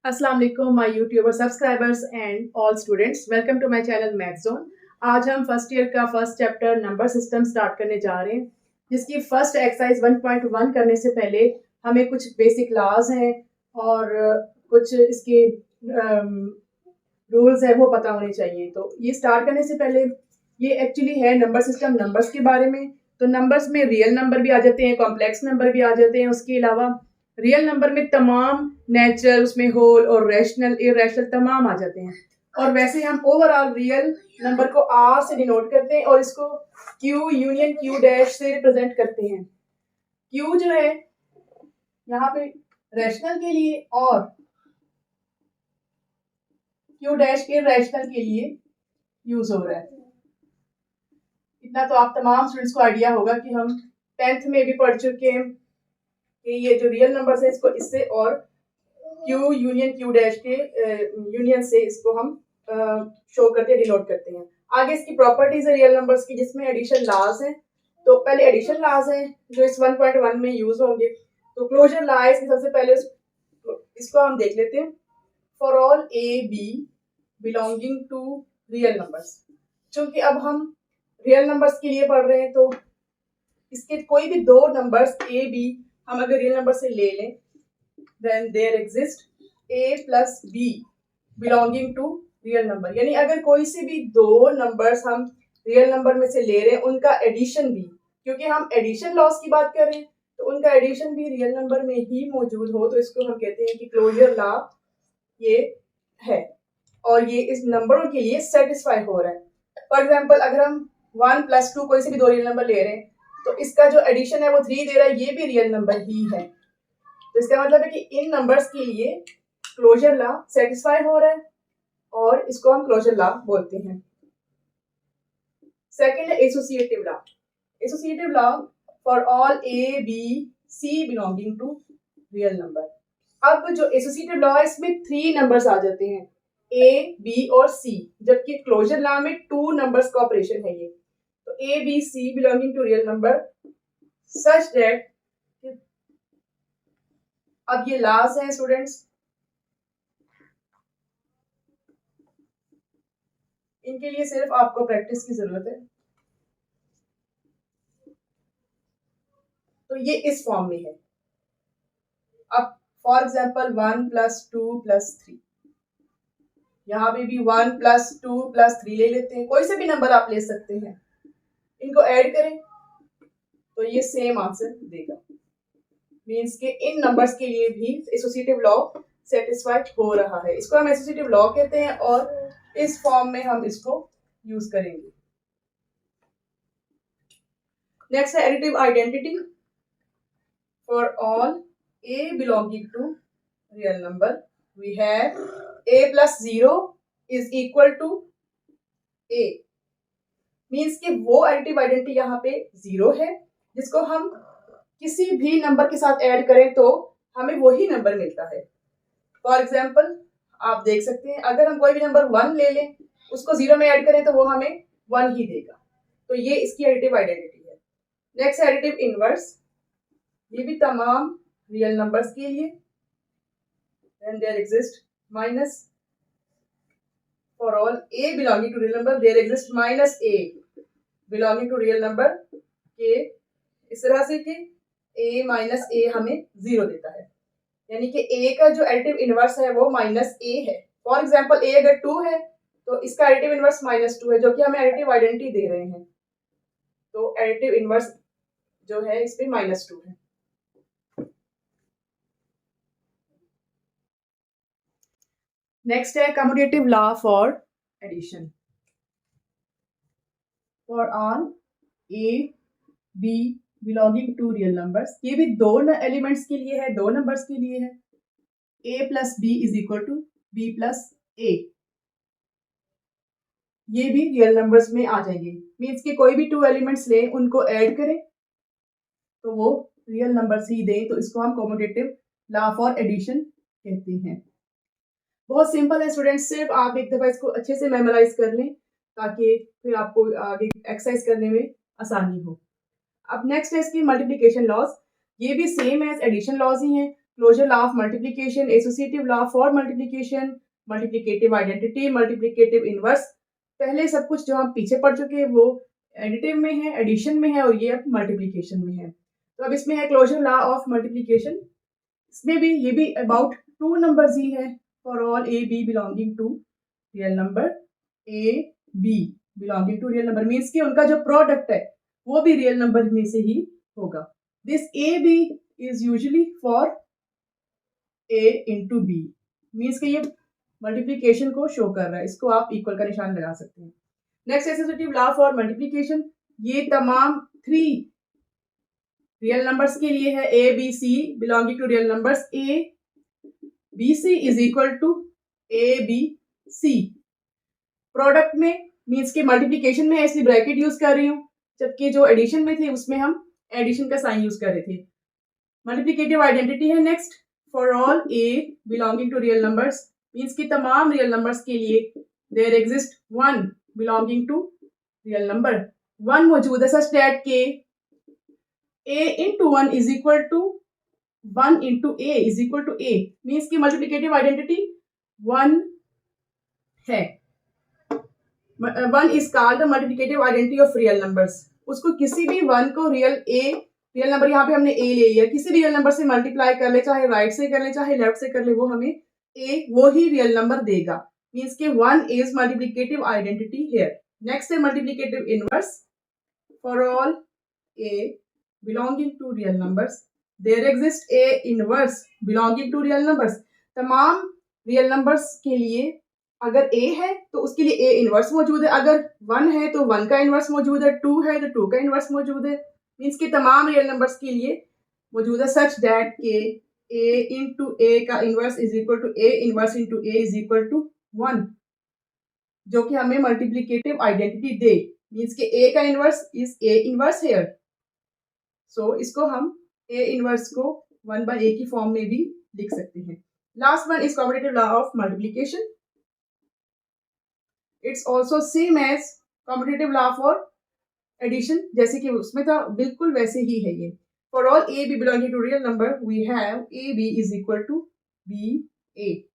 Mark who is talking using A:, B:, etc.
A: अस्सलाम वालेकुम my youtuber subscribers and all students, welcome to my channel Math Zone. आज हम फर्स्ट ईयर का first chapter number system start करने जा रहे हैं, जिसकी फर्स्ट एक्सरसाइज 1.1 करने से पहले हमें कुछ बेसिक लॉज हैं और कुछ इसके रूल्स हैं वो पता होने चाहिए। तो ये स्टार्ट करने से पहले ये एक्चुअली है नंबर सिस्टम नंबर्स के बारे में। तो नंबर्स में रियल नंबर भी आ जाते हैं, कॉम्प्लेक्स नंबर भी आ जाते हैं। उसके अलावा रियल नंबर में तमाम नेचुरल, उसमें होल और रैशनल इरेशनल तमाम आ जाते हैं। और वैसे हम ओवरऑल रियल नंबर को आर से डिनोट करते हैं और इसको क्यू यूनियन क्यू डैश से रिप्रेजेंट करते हैं। क्यू जो है यहाँ पे रैशनल के लिए और क्यू डैश इरेशनल के लिए यूज हो रहा है। इतना तो आप तमाम स्टूडेंट्स को आइडिया होगा कि हम 10th में भी पढ़ चुके हैं कि ये जो रियल नंबर है इसको इससे और क्यू यूनियन क्यू डैश के यूनियन से इसको हम शो करते हैं, डिनोट करते हैं। आगे इसकी प्रॉपर्टीज है रियल नंबर्स की, जिसमें एडिशन लॉज है। तो पहले एडिशन लॉज है जो इस 1.1 में यूज होंगे। तो क्लोजर लॉ है, सबसे पहले इसको हम देख लेते हैं। For all a b belonging to real numbers. क्योंकि अब हम रियल नंबर्स के लिए पढ़ रहे हैं, तो इसके कोई भी दो नंबर्स ए बी हम अगर रियल नंबर से ले लें, then there exist a plus b belonging to real number. यानी अगर कोई से भी दो नंबर्स हम रियल नंबर में से ले रहे हैं, उनका एडिशन भी, क्योंकि हम एडिशन लॉस की बात कर रहे हैं, तो उनका एडिशन भी रियल नंबर में ही मौजूद हो, तो इसको हम कहते हैं कि क्लोजर लॉ ये है और ये इस नंबरों के लिए सेटिस्फाई हो रहा है। फॉर एग्जाम्पल अगर हम 1 + 2 कोई से भी दो रियल नंबर ले रहे हैं, तो इसका जो एडिशन है वो 3 दे रहा है, ये भी रियल नंबर ही है। तो इसका मतलब है कि इन नंबर्स के लिए क्लोजर लॉ सेटिस्फाई हो रहा है और इसको हम क्लोजर लॉ बोलते हैं। सेकंड है associative law. Associative law for all a b c belonging to real number. अब जो एसोसिएटिव लॉ है इसमें 3 नंबर्स आ जाते हैं, ए बी और सी, जबकि क्लोजर लॉ में 2 नंबर्स का ऑपरेशन है ये। तो a b c belonging to real number such that, अब ये लॉज हैं स्टूडेंट्स, इनके लिए सिर्फ आपको प्रैक्टिस की जरूरत है। तो ये इस फॉर्म में है। अब फॉर एग्जाम्पल 1 + 2 + 3, यहाँ पे भी 1 + 2 + 3 ले लेते हैं, कोई से भी नंबर आप ले सकते हैं। इनको ऐड करें तो ये सेम आंसर देगा। मींस के इन नंबर्स के लिए भी एसोसिएटिव लॉ सेटिस्फाई हो रहा है। इसको हम एसोसिएटिव लॉ कहते हैं और इस फॉर्म में हम इसको यूज करेंगे। नेक्स्ट है additive identity. For all a belonging to real number we have a + 0 is equal to a। Means कि वो एडिटिव आइडेंटिटी यहाँ पे 0 है, जिसको हम किसी भी नंबर के साथ ऐड करें तो हमें वही नंबर मिलता है। फॉर एग्जाम्पल आप देख सकते हैं, अगर हम कोई भी नंबर 1 ले लें, उसको 0 में ऐड करें तो वो हमें 1 ही देगा। तो ये इसकी एडिटिव आइडेंटिटी है। नेक्स्ट एडिटिव इनवर्स, ये भी तमाम रियल नंबर्स के लिए। Then there exist minus for all a belonging to real number, there exist -a belonging to real number के, इस तरह से कि a - a हमें 0 देता है। यानी कि a का जो एडिटिव इनवर्स है वो -a है। फॉर एग्जाम्पल a अगर 2 है तो इसका एडिटिव इनवर्स -2 है, जो कि हमें एडिटिव आइडेंटिटी दे रहे हैं। तो एडिटिव इनवर्स जो है इसमें -2 है। नेक्स्ट है commutative law for addition. For all a b belonging to real numbers, ये भी दो एलिमेंट्स के लिए है, दो नंबर्स के लिए है। a + b is equal to b + a, ये भी रियल नंबर्स में आ जाएंगे। मीन्स कि कोई भी 2 एलिमेंट्स ले, उनको ऐड करें तो वो रियल नंबर्स ही दें, तो इसको हम कम्यूटेटिव लॉ फॉर एडिशन कहते हैं। बहुत सिंपल है स्टूडेंट्स, सिर्फ आप एक दफा इसको अच्छे से मेमोराइज कर लें ताकि फिर आपको आगे एक्सरसाइज करने में आसानी हो। अब नेक्स्ट है इसकी मल्टीप्लिकेशन लॉज। ये भी सेम एज एडिशन लॉज ही हैं, closure law of multiplication, associative law for multiplication, multiplicative identity, multiplicative inverse. पहले सब कुछ जो हम पीछे पढ़ चुके हैं वो एडिटिव में है, एडिशन में है, और ये अब मल्टीप्लिकेशन में है। तो अब इसमें है क्लोजर लॉ ऑफ मल्टीप्लिकेशन। इसमें भी ये भी अबाउट टू नंबर्स ही है, for all a b belonging to real number, a b belonging to real number means कि उनका जो प्रोडक्ट है वो भी रियल नंबर में से ही होगा। This a b is usually for a into b means कि ये मल्टीप्लीकेशन को शो कर रहा है, इसको आप इक्वल का निशान लगा सकते हैं। Next associative law for multiplication, ये तमाम 3 रियल नंबर्स के लिए है, a b c belonging to real numbers, a b c is equal to a b c. Product में मीन्स के मल्टीप्लीकेशन में है इसलिए ब्रैकेट यूज कर रही हूँ, जबकि जो एडिशन में थे उसमें हम एडिशन का साइन यूज कर रहे थे। मल्टीप्लिकेटिव आइडेंटिटी है next, for all a belonging to real numbers means कि तमाम रियल नंबर्स के लिए there exist one belonging to real number, one मौजूद है सच दैट के a into 1 is equal to 1 into a is equal to a means की multiplicative identity 1 है। 1 is called the multiplicative identity of real numbers। उसको किसी भी 1 को real number यहाँ पे हमने a ले लिया, किसी भी रियल नंबर से मल्टीप्लाई कर ले, चाहे राइट से कर ले चाहे लेफ्ट से कर ले, वो हमें a वो ही रियल नंबर देगा मीन्स के 1 is multiplicative identity here। Next है multiplicative inverse, for all a belonging to real numbers there exists a inverse belonging to real numbers। तमाम रियल नंबर्स के लिए अगर a है तो उसके लिए a इनवर्स मौजूद है, अगर 1 है तो 1 का इनवर्स मौजूद है, 2 है तो 2 का इनवर्स मौजूद है मीन्स कि तमाम रियल नंबर्स के लिए मौजूद है सच दैट के a इंटू a का inverse is equal to a inverse into a is equal to 1, जो कि हमें मल्टीप्लिकेटिव आइडेंटिटी दे मीन्स के a का inverse is a inverse here. So इसको हम a इनवर्स को 1 by a की फॉर्म में भी लिख सकते हैं। Last one is competitive law of multiplication, it's also same as competitive law for addition, जैसे कि उसमें था बिल्कुल वैसे ही है ये। For all a b belonging to real number we have a b is equal to b A.